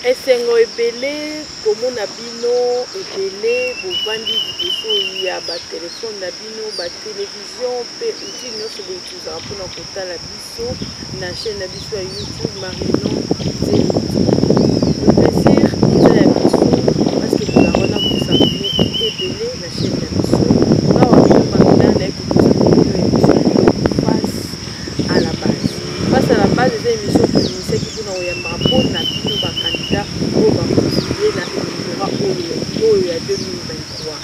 esengo ebele komona bino ebele bovandi liboso ya batelefone na bino batelevizio mpe outil nyonso boutuzaka mpona kotala biso na chaîne na biso ya YouTube Marino le plaisir eza ya biso parceke tozangona kosambine ebele na chaîne na biso awa bino Marina naye kokosambine bino émission lelo face à la base. Face à la base eza émission kominisaki mpona koyambaka mpona bino bakandida oyo bakosile na électorat oyo ya 2023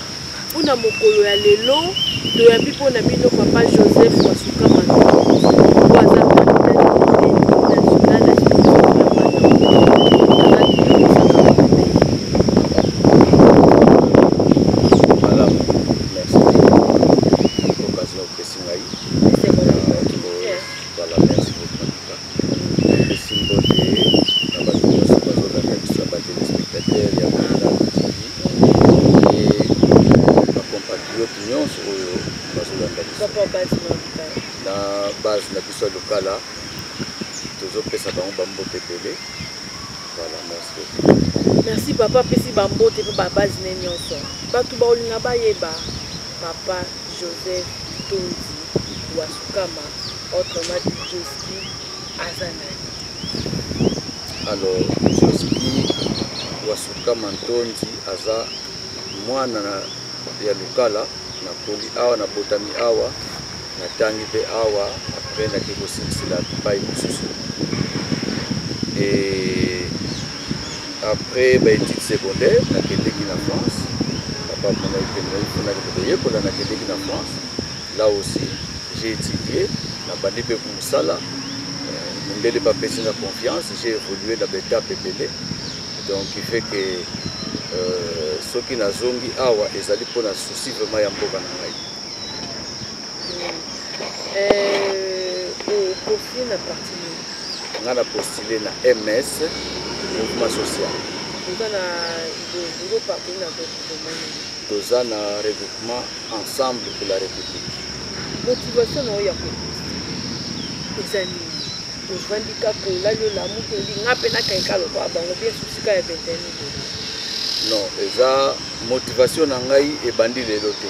mpona mokolo ya lelo toyambi mpona bino papa Joseph Wasuka Mantonzi oyo aza national na base na biso lokala tozopesa bango bambote ebele. Voilà, merci. Merci papa pesi bambote mpe babase ne nyonso bato baolinga bayeba papa Joseph Tonzi Wasukama autrement dit Joski aza nani? Alors Joski Wasukama Ntonzi aza mwana ya lokala na koli awa na botami awa na tangi pe awa après na kiko sinsila pai mususu et après ba études secondaires na kendeki na France papa mona ikena na kola na kendeki na France. Là aussi j'ai étudié na bandi pe kumusala ndele ba pesi na confiance, j'ai évolué dans l'étape ebele donc il fait que soki na zongi awa ezali pona souci vraiment ya mboka na ngai. Postulé na parti nga na postulé na MS mouvement social. Toza na regroupement ensemble pour la République. Motivation na oya ko ezali ovandika kolali olamu kolinga mpe na kaikalo kwa bango bien souci ka ya 21 non eza motivation na ngai ebandi lelo te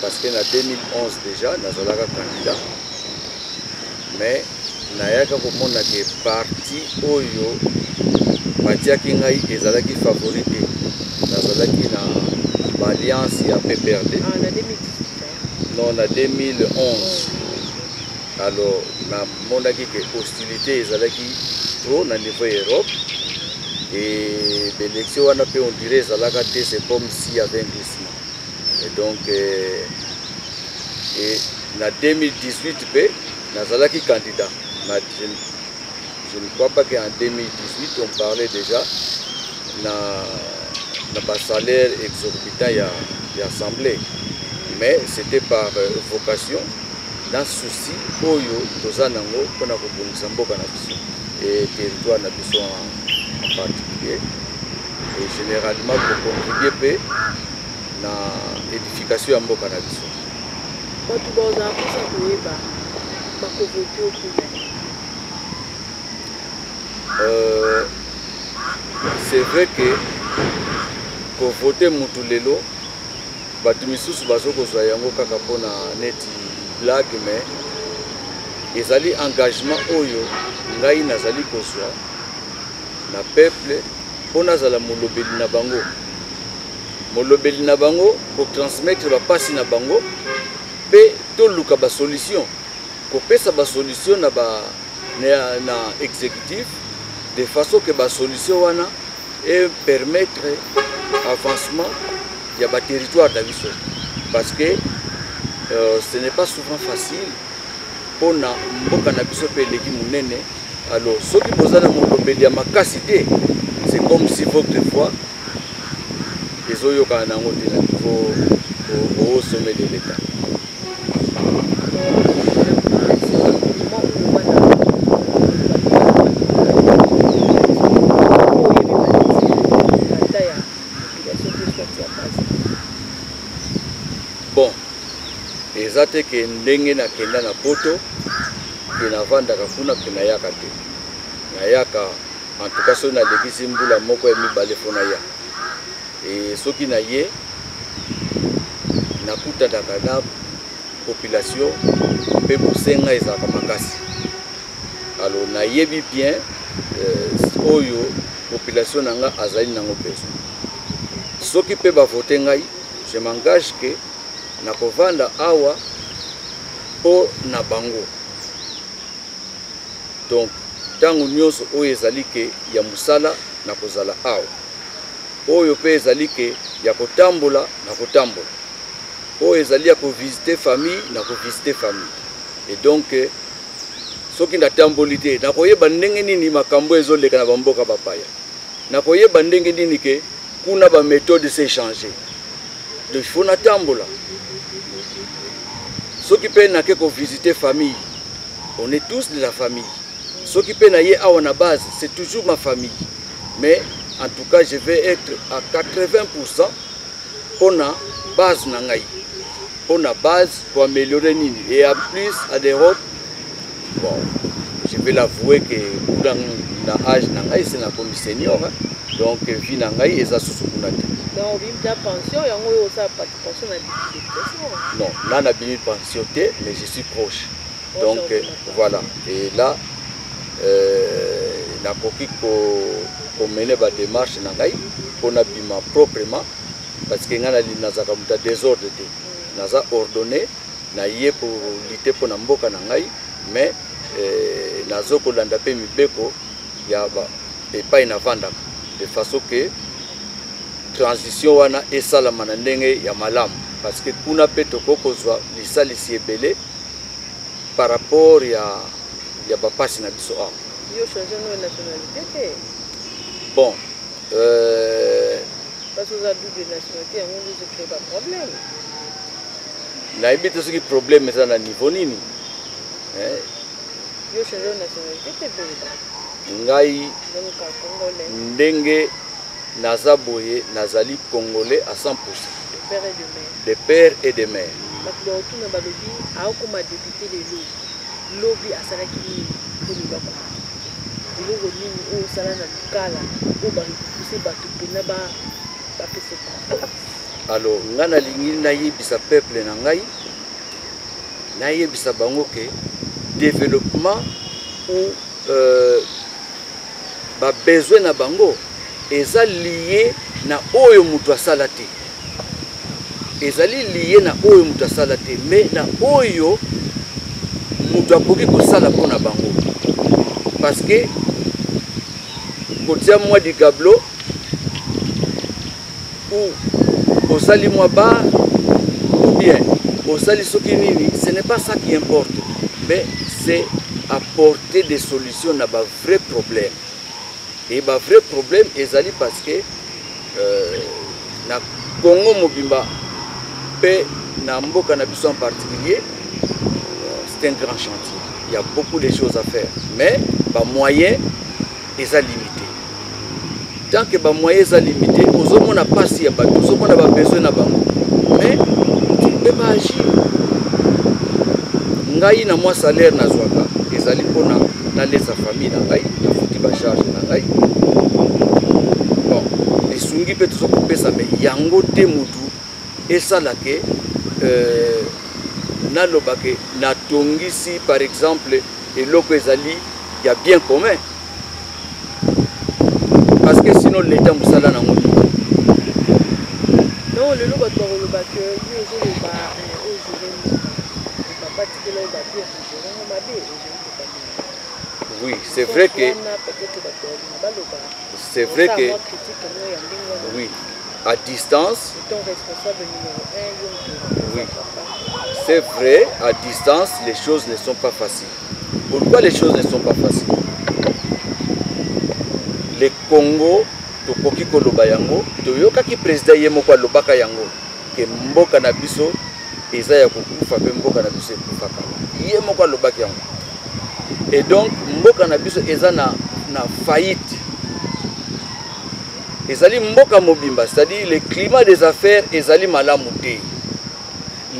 parce que na 2011 déjà nazalaka candidat mais nayaka komona ke parti oyo batiaki ngai ezalaki favorité nazalaki na alliance ya PPRD non na 2011 alors namonaki ke hostilité ezalaki trop na niveau Europe et l'élection wana pe on dirait ezalaka te, c'est comme s'il y avait un glissement et donc et na 2018 pe nazalaki candidat je ne crois pas qu'en 2018 on parlait déjà na bas salaire exorbitant ya assemblée, mais c'était par vocation dans souci oyo toza nango pona kobongisa mboka na biso et territoire na biso en particulier et généralement pour contribuer pe na édification ya mboka na biso. Bato baza kosa koyeba bakovote okuna. C'est vrai que pour voter mutu lelo bato misusu bazokozwa yango kaka mpona neti blague, mais ezali engagement oyo ngai nazali kozwa na peuple mpona azala molobeli na bango pour transmettre bapasi na bango mpe toluka basolution kopesa basolution na exécutif de façon que basolution wana et permettre avancement ya ba territoire na biso parce que ce n'est pas souvent facile pona mboka na biso pe leki munene. Alors soki bozana molobeli ya makasi te, c'est comme si votre foi ezoyoka nango te na niveau au sommet de l'État. Bon, eza te ke ndenge nakenda na poto ke navandaka kuna ke nayaka te, nayaka en tout cas so na lekisi mbula moko ya mibale fona ya et soki na ye nakutanaka na population pe bosenga ezalaka makasi. Alors nayebi bien oyo population nanga azali nango besoin. Soki pe bavote ngai, je m'engage que nakovanda awa po na bango. Donc tango nyonso oyo ezali ke ya musala nakozala awa. Oyo pe ezali ke ya kotambola nakotambola. Oyo ezali ya kovisiter famille nakovisiter famille. Et donc soki natamboli te nakoyeba ndenge nini makambo ezoleka na bamboka bapaya. Nakoyeba ndenge nini ke kuna ba méthode s'est changé. Donc il faut natambola. Ceux qui peuvent n'ake ko visiter famille, on est tous de la famille. Ceux qui peuvent n'ailler à la base, c'est toujours ma famille. Mais en tout cas, je vais être à 80% pour la base nangai. Pour la base pour améliorer nini. Et en plus à l'Europe, bon, je vais l'avouer que dans l'âge nangai c'est la comme senior. Hein. Donc vie nangai et ça sous-sous-kunate. Donc, il y a pension, il y a une participation à la non, là, on a bien pension, mais je suis proche. Donc, voilà. Et là, la coquille qu'on mène la démarche, qu'on a bien proprement, parce qu'il y a un désordre. On a ordonné, on a pour lutter pour Namboka, mais on a ordonné, il y a pas une vente. De façon que transition wana esalama na ndenge ya malamu parce que kuna pe tokokozwa lisalisi ebele par rapport ya bapasi na biso awa. Yo changer no nationalité te. Bon parce que la double nationalité yango nzo crée ba problème. Nayebi te soki problème eza na niveau nini. Yo changer nationalité te pe. Ngai ndenge naza boye nazali congolais à 100%. De père et de mère. Alors ngana lingi nayebisa peuple na ngai nayebisa bango ke développement ou ba besoin na bango eza lié na oyo mutu asala te. Ezali lié na oyo mutu asala te, mais na oyo mutu akoki kosala mpona bango. Parce que kotia mwa di gablo ou osali mwa ba ou bien osali soki nini, ce n'est pas ça qui importe, mais c'est apporter des solutions na ba vrai problème. Et le vrai problème est parce que na Congo Mobimba, na Mboka na biso en particulier, c'est un grand chantier. Il y a beaucoup de choses à faire. Mais les moyens sont limités. Tant que les moyens sont limités, on n'a pas si on n'a pas besoin de bango. Mais tu ne peux pas agir. Ngai na moi salaire na zwaka, ezali pona na lesa famille na ngai, na futi ba charge na ngai. Bon, les sungi peut tout couper ça mais yango te mutu et ça là que na lobake na tongisi par exemple et loko ezali il y a bien commun. Parce que sinon l'état musala na ngoto. Non, le loko to lobake yo zo ba oui, c'est vrai que oui, à distance. Oui, c'est vrai, à distance, les choses ne sont pas faciles. Pourquoi les choses ne sont pas faciles? Le Congo, tokoki koloba yango, toyoka ki président yemoko alobaka yango, ke mboka na biso eza ya kokufa pe mboka na biso ekufaka. Yemoko alobaki yango. Et donc mboka na biso eza na faillite. Ezali mboka mobimba, c'est-à-dire le climat des affaires ezali malamu te.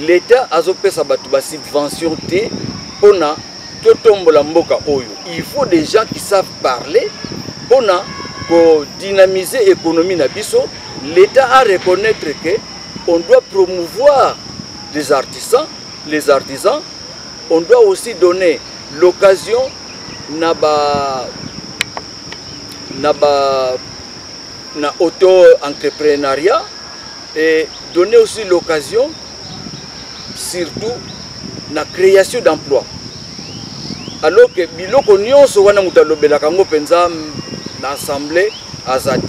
L'État azopesa batu ba subvention te pona totombola mboka oyo. Il faut des gens qui savent parler pour dynamiser l'économie na biso, l'État a reconnaître que on doit promouvoir les artisans, on doit aussi donner l'occasion na auto-entrepreneuriat et donner aussi l'occasion surtout na création d'emplois. Alors que biloko nyonso wana mutalobela kango penza l'assemblée azati.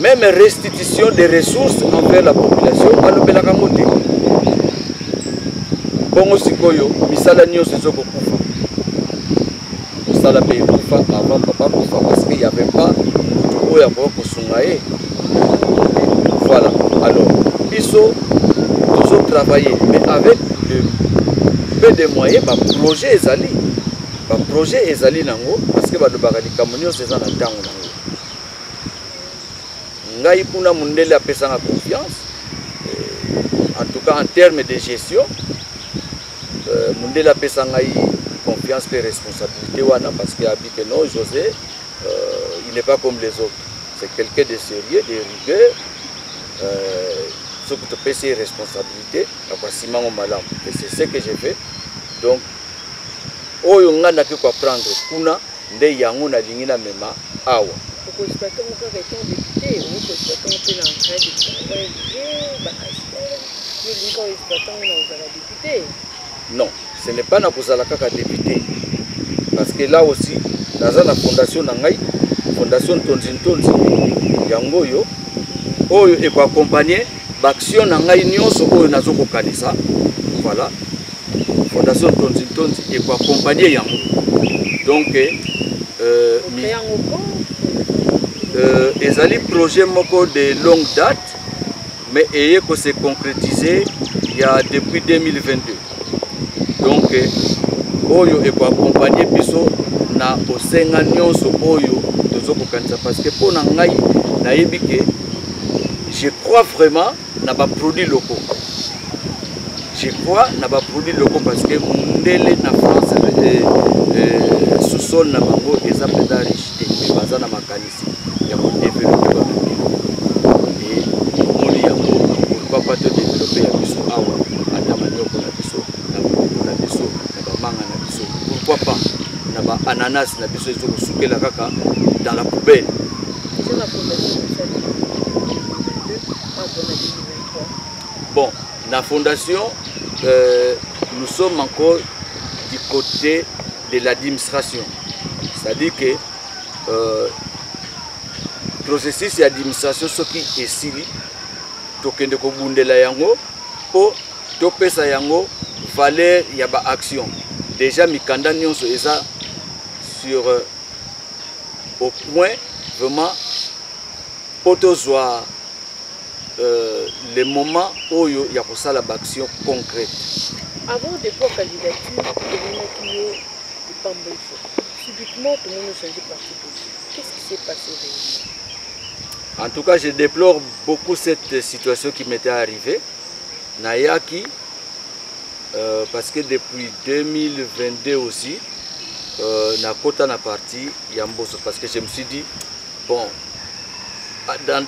Même restitution des ressources envers la population alobela kango te. Bongo sikoyo misala nyonso ezokokufa. Misala pe kufa avant papa kufa parce qu'il n'y avait pas oya ko sungaye. Voilà. Alors, biso toujours travailler mais avec peu de moyens par projet ezali. Par projet ezali nango parce que balobaka likambo nyonso eza na ntango nango. Ngai kuna mundele apesanga confiance. En tout cas en termes de gestion, mundele apesanga confiance et responsabilité wana parce que abi que non José il n'est pas comme les autres. C'est quelqu'un de sérieux, de rigueur. Ce que tu peux c'est responsabilité, et c'est ce que j'ai fait. Donc, oyo nga na ko prendre kuna nde yango na lingina mema awa. Non, ce n'est pas na kozala kaka député. Parce que là aussi, dans la fondation nangai, fondation Tonzi yango yo oyo et pour accompagner l'action nangai nyonso oyo nazoko kanisa. Voilà. Fondation Tonzi et pour accompagner yango. Donc ezali projet moko de longue date mais ayé que se concrétisé il y a depuis 2022. Donc oyo et pour accompagner biso na osenga nyonso oyo tozoko kanisa parce que pour nangai na yebike je crois vraiment na ba produits locaux. Je crois na ba produits locaux parce que mundele na France sous-sol na bango eza peda riche mais baza na makanisi ya ko développer ba et moli yango pourquoi pas te développer ya biso awa ata manioko na biso na bongo na biso na ba manga na biso pourquoi pas na ba ananas na biso ezo sukela kaka dans la poubelle. Bon, la fondation, nous sommes encore du côté de l'administration. C'est-à-dire que le processus d'administration, ce qui est sili, tokende ko bundela yango, po topesa yango valeur ya ba action. Déjà mikanda nyonso eza sur au point vraiment potozwa les moments où il y a pour ça l'action concrète. Avant de faire candidature, subitement tout le monde a changé parti politique. Qu'est-ce qui s'est passé réellement? En tout cas, je déplore beaucoup cette situation qui m'était arrivée. Nayaki, parce que depuis 2022 aussi, Nakota na parti Yamboso, parce que je me suis dit, bon,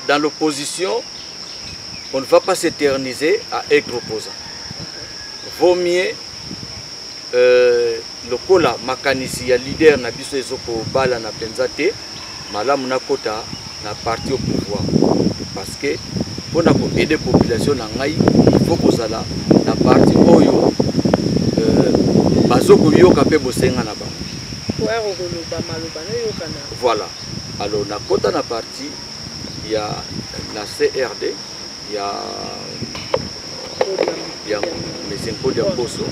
dans l'opposition, on ne va pas s'éterniser à être opposant. Vaut mieux le kola makanisi ya leader na biso ezoko bala na penzate malamu na kota na parti au pouvoir parce que pour na ko aider population na ngai il faut kozala na parti oyo bazoko yoka pe bosenga na ba. Voilà. Alors na kota na parti il y a la CRD, il y a Mesenko Diamboso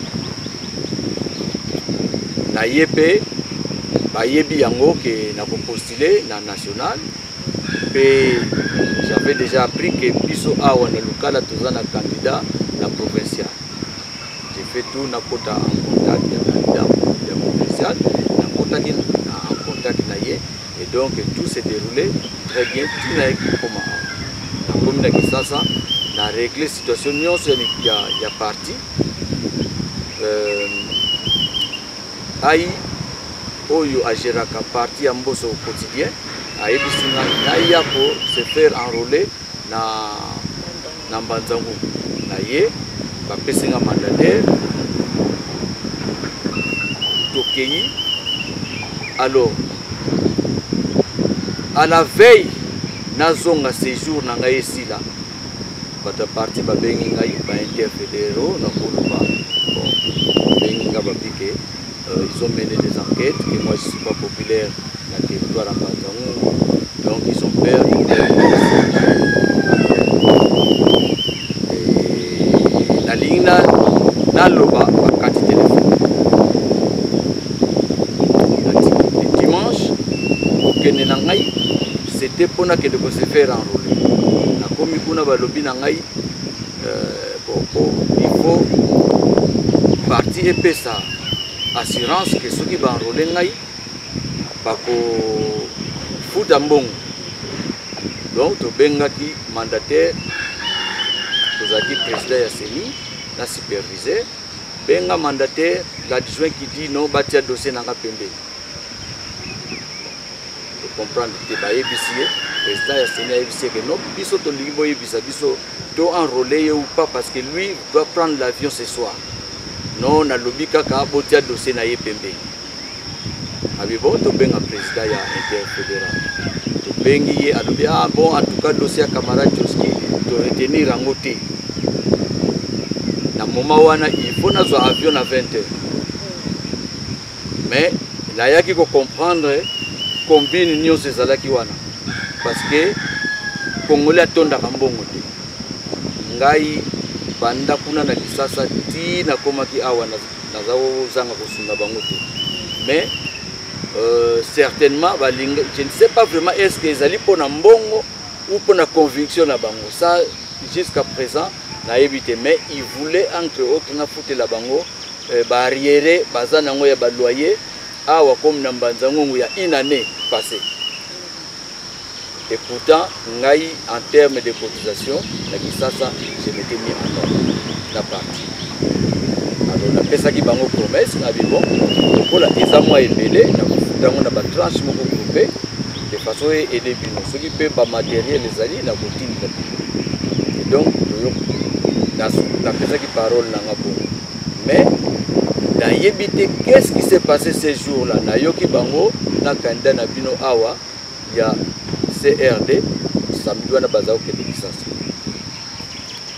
na yepe ba yebi yango ke na postuler na national et j'avais déjà appris que biso awa na local tozana candidat na provincial. J'ai fait tout na kota en contact ya candidat ya provincial en contact na ye et donc tout s'est déroulé très bien tout na comment na commune de Kisasa na régler situation nyonso ya parti ai oyo agéraka parti ya mboso au quotidien ayebisinga naya ko se faire enrôler na Mbanzangu na ye bapesinga mandataire tokei. Alors à la veille nazonga séjour na ngai esila bata parti babengi ngai ba interfédéraux na koloba bon bengi nga babike ils ont mené des enquêtes que moi je suis pas populaire na territoire à Mbanzangu, donc ils ont peur et la ligne na loba bakati téléphone dimanche okende na ngai c'était pour que de se faire enrôler. Na komi kuna balobi na ngai il faut parti et ça assurance que ceux qui va enrôler ngai bako futa mbongo. Donc to bengaki mandataire tozaki président ya CENI na superviseur benga mandataire l'adjoint qui dit non batia dossier nanga pembe. Comprendre que le président a signé que non, biso to libo yebisa biso to enrôler ou pas parce que lui doit prendre l'avion ce soir. Non, na lobi kaka botia dossier na yepembe. Abi bon to benga président ya interfédéral. To bengi ye alobi ah bon en tout cas dossier camarade Joski to retenir en côté. Na moment wana il faut na zo avion à 20h. Mais là yaki ko comprendre combine nyonso ezalaki wana parce que Congolais atondaka mbongo te ngai banda kuna na Kisasa ti na komaki awa nazozanga kosunda bango te mais certainement balinga je ne sais pas vraiment est-ce que ezali pona mbongo ou pona conviction na bango ça jusqu'à présent na évité mais il voulait entre autres na foutre la bango barrière baza nango ya ba loyer awa comme na Mbanzangu ya une année passée. Et pourtant, en termes de cotisation, je m'étais mis en ordre la partie. Alors, on a fait ça qui bango promesse, on a dit bon, pour la examen ébélé, on a fait une tranche groupée de façon à aider ceux qui peuvent matériel les alliés, la routine. Et donc, on a fait ça qui parole dans mais qu'est-ce qui s'est passé ces jours-là? Nayoki bango na kanda na bino awa ya CRD samedi wana bazao ke de Kisasa.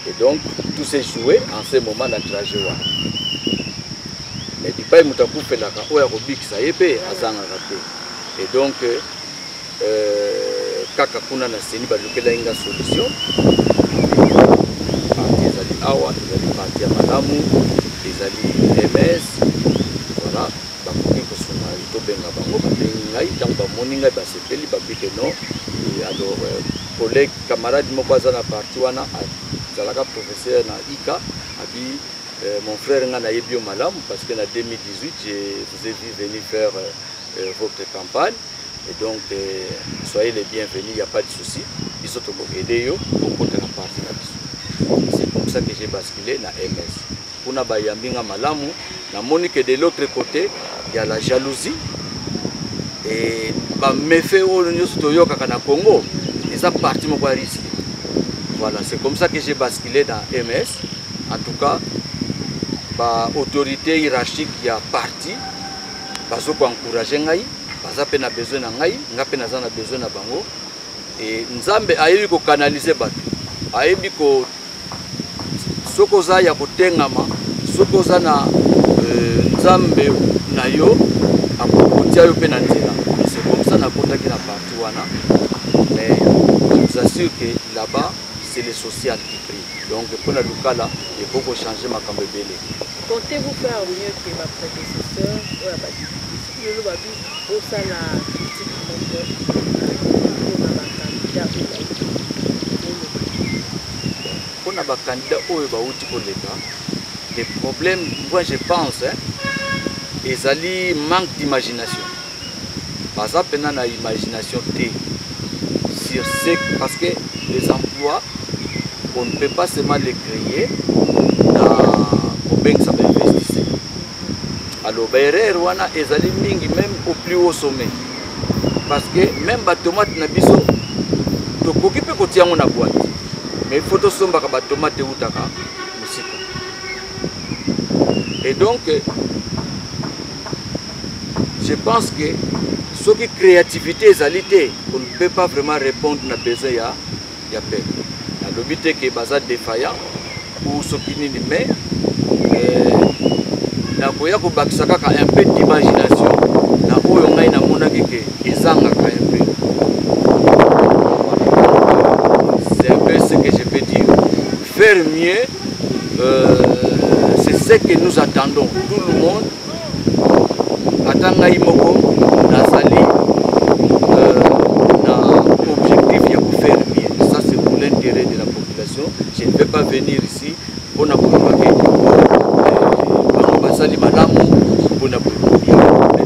Et donc tout s'est joué en ce moment na trajet wana. Mais di pas mutaku felaka oya kobikisa yepe azanga raté. Et donc kaka kuna na seni balukela inga solution. Parti ezali awa ezali parti ya malamu ezali MS voilà bakoki kosoma to benga bango babengi ngai ntango bamoni ngai basepeli babike non. Alors collègue camarade moko aza na parti wana azalaka professeur na ICA abi mon frère nga nayebi yo malamu parce que na 2018 je vous ai vu venir faire votre campagne et donc soyez les bienvenus, il n'y a pas de souci biso tokoaider yo kokota na parti na biso. C'est comme ça que j'ai basculé na MS. Kuna bayambinga malamu na moni que de l'autre côté il y a la jalousie et ba méfait au nyonso toyoka na Congo et ça parti moko risque. Voilà, c'est comme ça que j'ai basculé dans MS. En tout cas ba autorité hiérarchique ya parti bazo ko encourager ngai baza pe na besoin na ngai nga pe naza na besoin na bango et nzambe ayebi ko canaliser bato ayebi ko soko za ya kotengama soko za na nzambe na yo akokotia yo pe na nzela. C'est comme ça na kotaki na parti wana mais je vous assure que là-bas c'est le social qui prie. Donc pour la locale il faut changer ma cambébélé. Comptez-vous faire mieux que ma prédécesseur ou la badipédition le babi au sein la critique on a un candidat au les problèmes, moi je pense, ils allaient manque d'imagination. Par exemple, on a imagination sur ce, parce que les emplois, on ne peut pas seulement les créer dans le ça investir. Alors, ils allaient même au plus haut sommet. parce que même ba tomate na biso to koki pe ko tiango na boîte mais il faut to somba ka ba tomate utaka musika. Et donc je pense que ce qui créativité et qualité, on ne peut pas vraiment répondre à besoin ya peuple. La lobité qui est basée défaillant ou ce qui n'est mais na koya ko bakisaka ka un peu d'imagination na oyo ngai na mona ke ezanga ka un peu. C'est un peu ce que je peux dire. Faire mieux, c'est ce que nous attendons. Tout le monde attend Imoko Nazali objectif il faut faire mieux. Ça c'est pour l'intérêt de la population. Je ne vais pas venir ici pour ne pas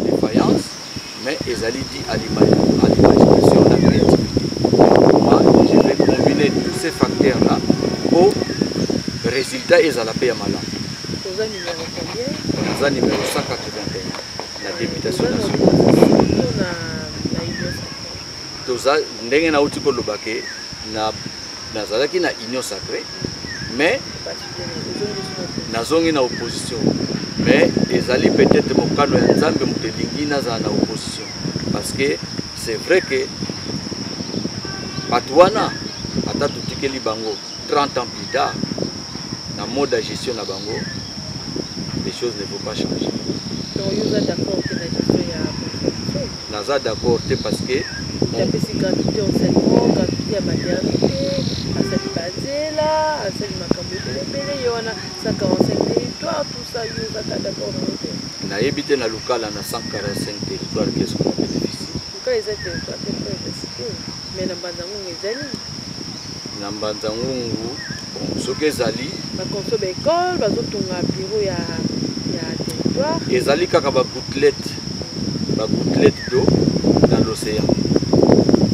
défaillance, mais ils allaient dire à l'imagination, à la créativité. Moi, je vais combiner tous ces facteurs-là au résultat ils allaient payer malin. Vous avez numéro combien? Vous avez numéro 181. La députation nationale. Toza ndenge na uti ko lobake na nazalaki na union sacrée mais nazongi na opposition mais ezali peut-être mokano ya nzambe mutelingi naza na opposition parce que c'est vrai que Batouana ata tutikeli bango 30 ans plus tard na mode de gestion na bango les choses ne vont pas changer. Donc vous êtes d'accord que la gestion ya naza d'accord parce que il y a des gratuité enseignement, gratuité à maternité, à cette base-là, à cette macambé, il y en a 145 territoires, tout ça, il y a d'accord dans le pays. Na habité na local na 145 territoires qu'est-ce qu'on bénéficie. Pourquoi les territoires c'est pas université, mais na Banzangu ezali. Na Banzangu bon ce que ezali ba konso ba école, ba zotunga bureau ya territoire. Ezali kaka ba gouttelette d'eau dans l'océan.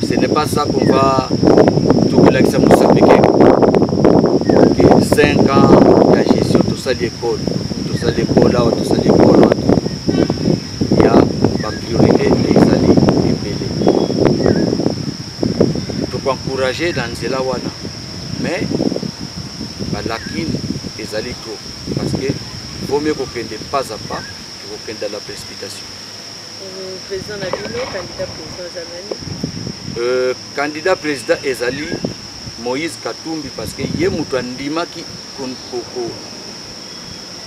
Ce n'est pas ça qu'on va tout que l'accès Moussapeke. 5 ans de gestion, tout ça l'école, là, tout ça l'école. Il y a ma priorité les alliés épelés. Il faut encourager dans Zela Wana. Mais la kin est allé trop. Parce que vaut mieux qu'on ne pas à pas que qu'on dans la précipitation. Président Nabino, candidat président Zamani. Candidat président Ezali Moïse Katumbi parce que yé mutandima qui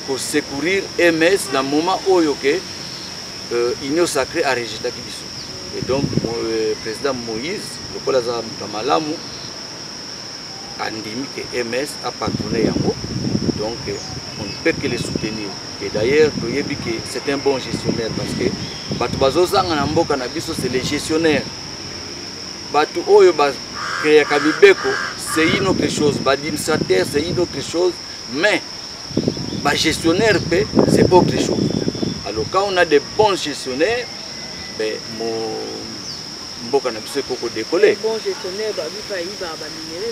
pour secourir MS dans le moment où Union Sacrée a rejeté Kibiso. Et donc le président Moïse, le Kolaza Mutamalamu, a dit que MS a patronné Yango. Donc on ne peut que les soutenir. Et d'ailleurs, c'est un bon gestionnaire parce que Batubazozanga Namboka Nabiso, c'est les gestionnaires. Batu Oyo créer Kabibeko, c'est une autre chose. L'administrateur, c'est une autre chose. Mais le gestionnaire, c'est autre chose. Alors quand on a des bons gestionnaires, ben, Mboka Nabiso peut décoller. Bon gestionnaire, il va minérer.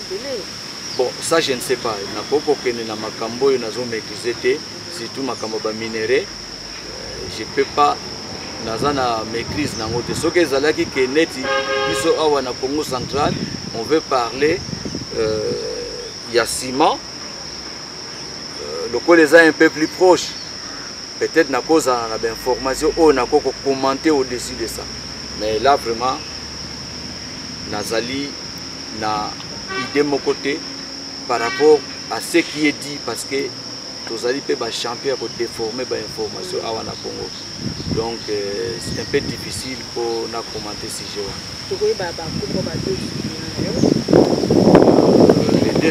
Bon, ça je ne sais pas. Na koko kene na makambo yo nazo maîtriser, surtout makambo ba minéré. Je peux pas nazana maîtrise nango te. Ce que zalaki keneti biso awa na Congo central, on veut parler il y a ciment. Le col les a un peu plus proche. Peut-être na cause à l'information ou na koko commenter au-dessus de ça. Mais là vraiment nazali na idée mon côté par rapport à ce qui est dit parce que tous allez peut champion pour déformer l'information à Wana Congo. Donc c'est un peu difficile pour nous commenter ce sujet. Les deux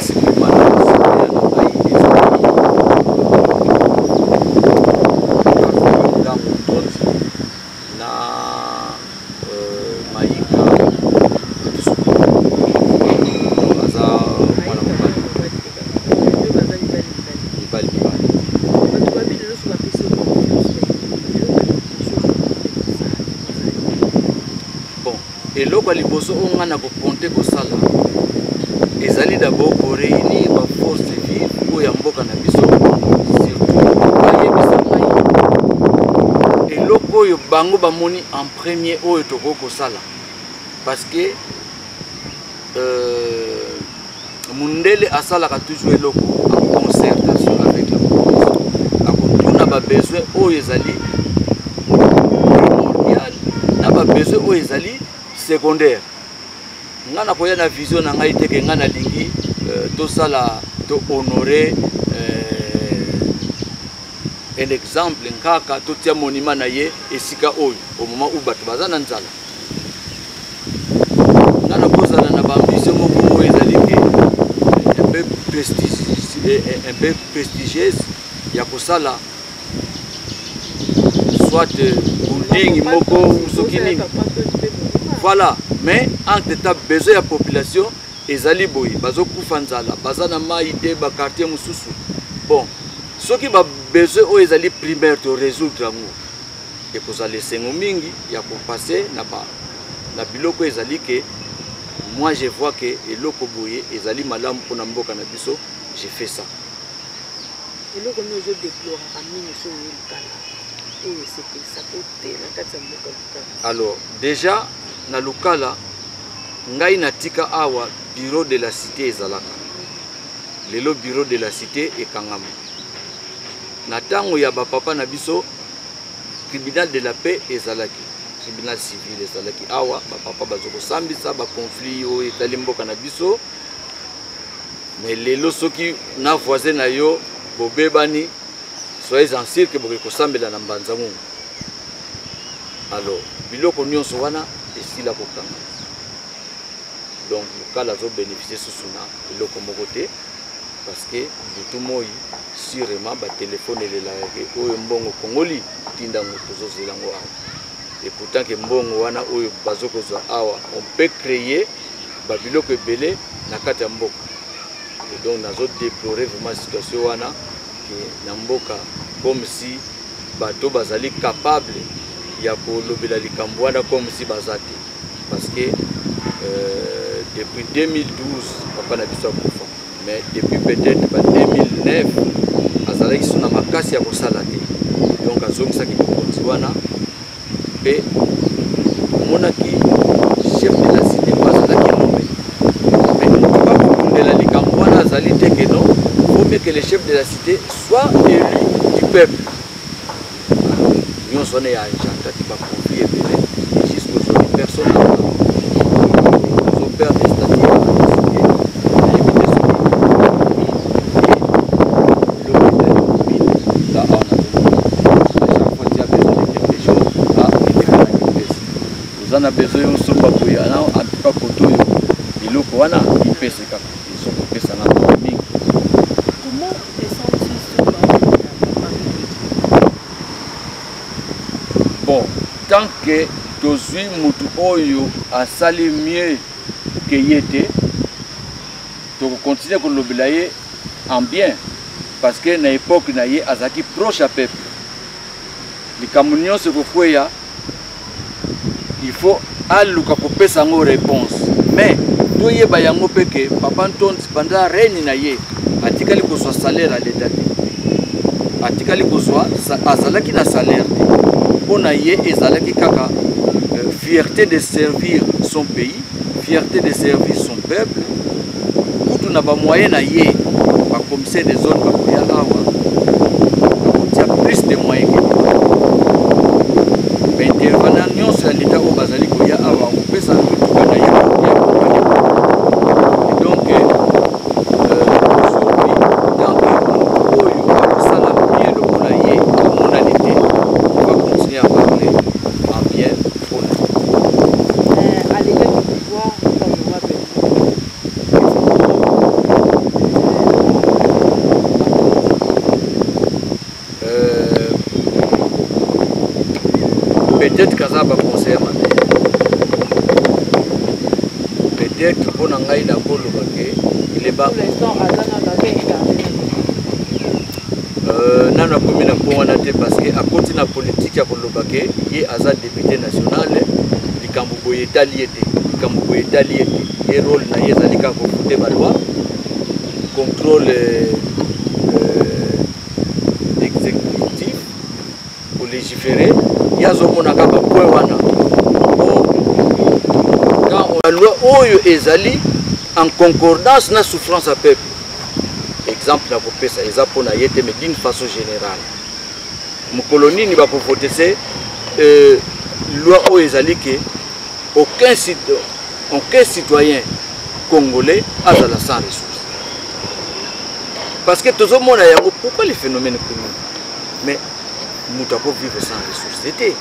et là, les bossons ont un compté pour ça. Ils allaient d'abord pour réunir ma force vive pour y avoir un abisso. Et là, bango bamoni en premier au etoko ko sala. parce que Mundele asalaka toujours eloko en concertation avec la population. Akotuna ba besoin oyo ezali primordial na ba besoin oyo ezali secondaire. Nga na koya na vision na ngai te ke nga na lingi to sala to honorer un exemple nkaka to tia monument na ye esika oyo au moment où bato baza na nzala. Nga na kozala na ba ambition moko oyo ezali ke un peu prestigieuse ya kosala soit building moko soki nini voilà, mais entre ta besoin ya population ezali boye bazokufa nzala baza na mai te ba quartier mususu bon soki ba besoin oyo ezali primaire to résoudre yango ekozala esengo mingi ya kopase na biloko ezali ke moi je vois que eloko boye ezali malamu mpona mboka na biso, j'ai fait ça. Eloko nous je déplore à mingi so yekala oyo c'est ça côté na kati ya mboka lukala. Alors déjà na lukala ngai natika awa bureau de la cité ezalaka. Lelo bureau de la cité ekangama. Na tango ya ba papa na biso tribunal de la paix ezalaki. Tribunal civil ezalaki awa ba papa bazoko sambisa ba conflit o etali mboka na biso. Mais lelo soki na voisin na yo bobebani soyez en sûr que boko sambela na mbanza mu. Alors biloko nyonso wana esila kokanga. Donc lukala zo bénéficier susuna biloko moko te parce que butu moi sûrement ba téléphone elelaka oyo mbongo kongoli tinda moto zo zelango awa. Et pourtant que mbongo wana oyo bazokozwa awa on peut créer ba biloko ebele na kati ya mboka. Et donc nazo déplorer vraiment situation wana que na mboka comme si bato bazali capable ya kolobela likambo wana comme si bazate parce que depuis 2012 papa na biso akufa mais depuis peut-être 2009 azalaki suna makasi ya kosala te donc azongisaki bokonzi wana pe monaki chef de la cité bazalaki nommé mais bakokundela likambo wana azali te ke non faut mieux que le chef de la cité soit élu du peuple nyonso wana ya njantaki bakonflit ebele jusqu'aujourd'hui personne perdre des statuts on a besoin de sopa kuyana en tout cas koto yo iloko wana ipese kaka isoko pesa na mingi. Comment descendre sur bon tant que tozwi mutu oyo asali mieux que yete to continuer kolobela ye en bien parce que na époque na ye azaki proche à peuple likambo nyonso kokweya il faut aluka kopesa ngo réponse mais toyeba yango peke papa Ntonzi pendant règne na ye atikali kozwa salaire à l'état te atikali kozwa azalaki na salaire te mpona ye ezalaki kaka fierté de servir son pays, fierté de servir son peuple. Kutu na ba moyen na ye ba commissaire des zones bakoya awa bakotia plus de moyens mais intervenant nyonso ya l'état oyo bazali koya awa kopesa mituka na ye donc aujourd'hui tant que oyo akosala bien lokola ye amonani te on va continuer à parler en bien à l'état du pouvoir favorable. Peut-être que ça va conseiller peut-être pour n'engager la colle il est bas. Pour l'instant, non na commune na Pongana te parce que à côté na politique ya kolobake ye aza député national likambo boye taliete likambo boye taliete et rôle na ye zalika ko fouter ba loi contrôle exécutif pour légiférer yazo mona ka ba point wana quand loi oyo ezali en concordance na souffrance à peuple. Exemple na kopesa eza pona yete mais d'une façon générale. Mon colonie ni va pour voter c'est loi oyo ezali que aucun citoyen congolais a la sans ressources. Parce que tout le monde a pourquoi les phénomènes communs? Mais nous devons vivre sans ressources. C'était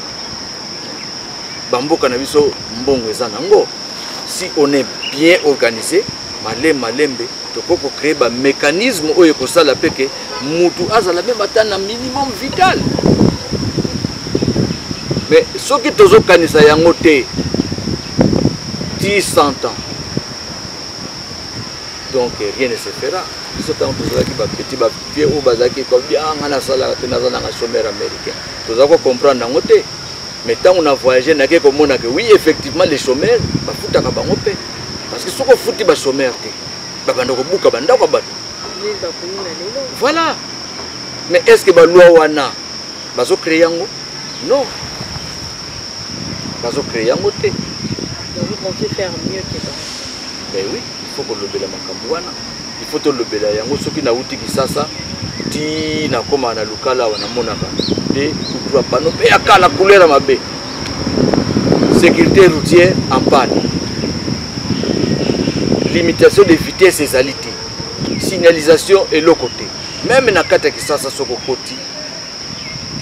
Bambo Kanabiso Mbongo Zanango. Si on est bien organisé, malembe, tu peux créer un mécanisme où il faut la paix que Moutou a la même atteint un minimum vital. Mais ce qui est organisé, il y a 10, 100 ans. Donc rien ne se fera. Ce temps tout cela qui va petit vieux au bazaki comme bien en la salle à chômeur américain. Tu dois comprendre en côté. Mais tant on a voyagé, on a que oui effectivement les chômeurs va foutre à Kabangopé. Parce que ce qu'on fout les chômeurs, voilà. Mais est-ce que la loi wana va se créer? Non. Va se créer. Donc vous pensez faire mieux que ça? Ben oui, il faut que le bela makambouana. Il faut que le bela yango soki na uti kisasa ti na koma na lukala wana monaka. De kutua pano pe akala couleur mabe. Sécurité routière en panne. Limitation de vitesse et salité. Signalisation et l'autre côté. Même dans kata kisasa soko koti.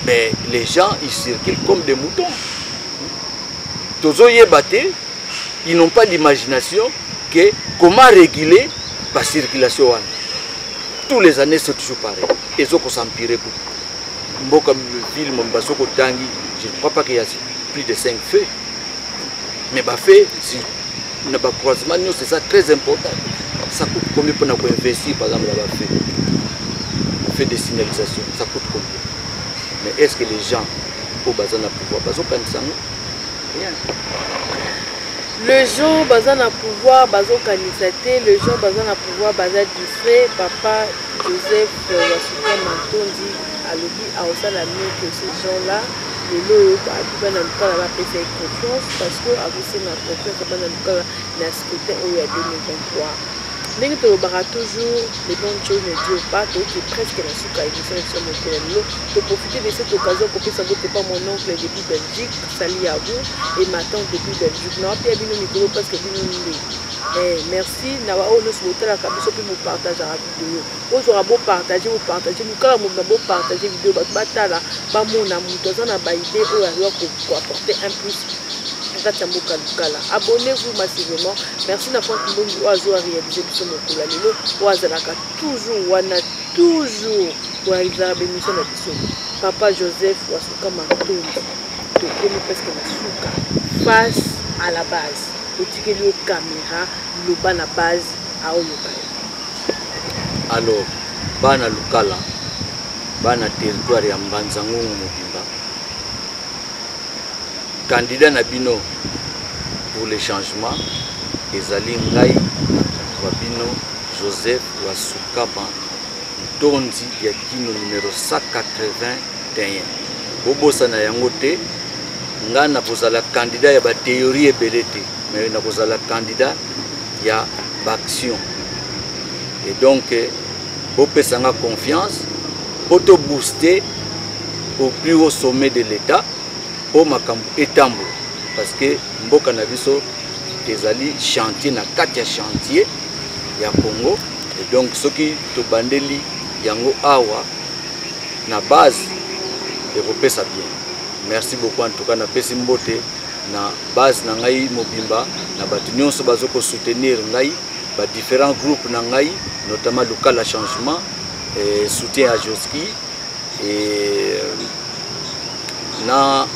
Mais les gens ils circulent comme des moutons. Tozo yebate, ils n'ont pas d'imagination que comment réguler la circulation. Tous les années c'est toujours pareil. Et ça s'empirer. Mboka ville Mombasoko Tangi, je ne crois pas qu'il y a plus de 5 feux. Mais bah fait, si on a pas croisement, c'est ça très important. Ça coûte combien pour investir par exemple là-bas fait des signalisations, ça coûte combien? Mais est-ce que les gens au bazar na pouvoir rien. Le gens bazar na pouvoir bazo kanisate, le gens bazar na pouvoir bazar distrait, papa Joseph Wasuka Mantondi alobi a osala mieux que ces gens-là. Le lot ba na lukala ba pesa confiance parce que avec na confiance ba na lukala na scrutin au 2023. Mais tu auras toujours les bonnes choses ne Dieu pas, tu es presque la souka émission sur mon téléphone. Tu profiter de cette occasion pour que ça ne pas mon oncle depuis Belgique, salut à vous, et ma tante depuis Belgique. Non, puis il y a un micro parce que merci. Nawa on nous souhaite la caméra pour vous partager la vidéo. On aura beau partager, vous partager. Nous quand on a beau partager vidéo, batala, ba mon amour, dans un abaïdé, on a pour apporter un plus. Abonnez-vous massivement. Merci d'avoir réalisé ce mokulalo. Oazalaka toujours wana toujours pour arriver à l'émission de Papa Joseph Wasuka Mantondi. Tu connais presque la souka face à la base. Tu as une caméra, le bas la base à Oyokala. Alors, bana lukala, bana territoire ya Mbanzangu Mubimba. Candidat Nabino pour les changements, Ezali Ngai Wabino Joseph Wasuka Mantondi Yakino numéro 181. Bobo sana yangote, ngana pozala candidat ya ba théorie ebelete, mais na pozala candidat ya action. Et donc, Bopé Sanga confiance, auto booster au plus haut sommet de l'État. Pour makambo etambo parce que mboka na biso ezali chantier na kati ya chantier ya Congo et donc soki to bandeli yango awa na base de repesa bien. Merci beaucoup en tout cas na pesi mbote na base na ngai mobimba na batu nyonso bazoko soutenir ngai ba différents groupes na ngai notamment local à changement et soutien à Joski et na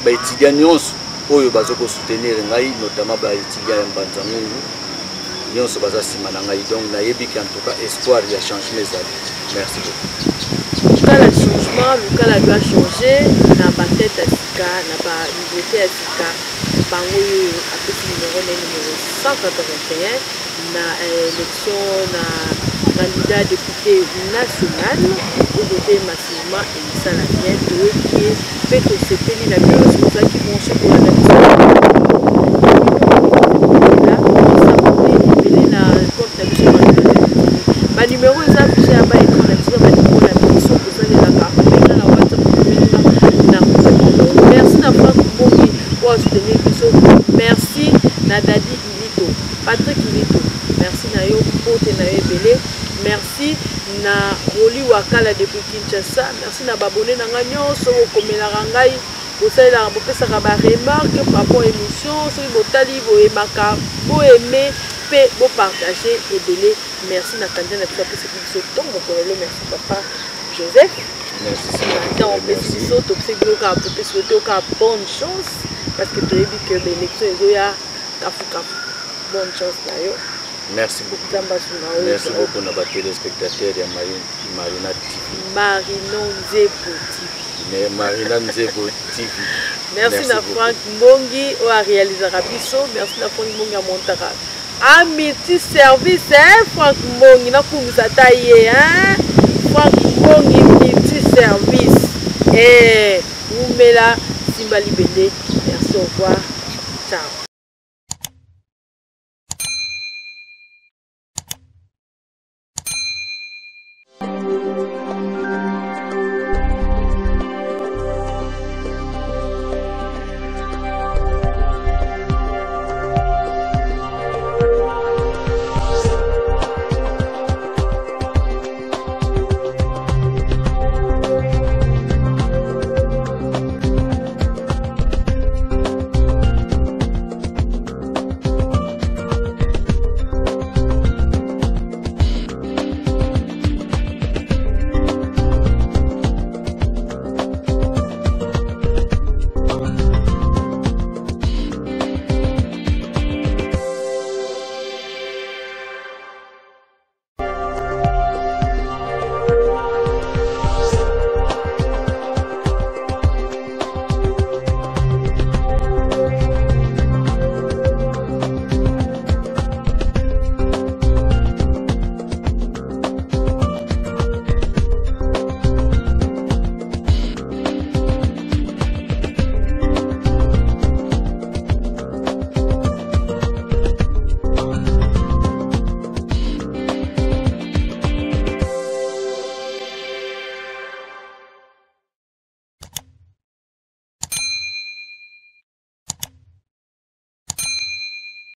baitiga nyonso oyo bazoko soutenir ngai notamment baitiga ya Mbanzangu nyonso baza sima na ngai donc nayebi en tout cas espoir ya changement ezali. Merci beaucoup. Quand le changement, Lucas doit changer na ba tête à sika na ba liberté à sika bango a petit numéro 181 na élection na candidat député national au côté massivement et ça la bien qui fait que c'était la même chose ça qui vont chez pour la numéro est affiché à bas écran merci na Franck Mbongi pour soutenir merci na Dadi Ilito Patrick Ilito merci na yo pote na yo belé merci na Roli Wakala depuis Kinshasa merci na babone na nyonso komela ngai bosala bopesaka ba remarque par rapport émission soki botali boyemaka boaime pe bopartager ebele merci na candidat na biso apesaki biso ntongo kolelo merci papa Joseph. Merci. On peut se sauter, bonne chance parce que tu as dit que l'élection est là, bonne chance d'ailleurs. Merci beaucoup. Merci beaucoup à nos téléspectateurs de Marina TV. Marina Nzebo TV. Merci à Franck Mbongi qui a réalisé Rabisso. Merci à Franck Mbongi à Montara. Amity service, hein, Franck Mbongi, n'a pas taillé, hein, Franck Mbongi, multi service. Et vous mettez la Simbali Bende. Merci, au revoir. Ciao.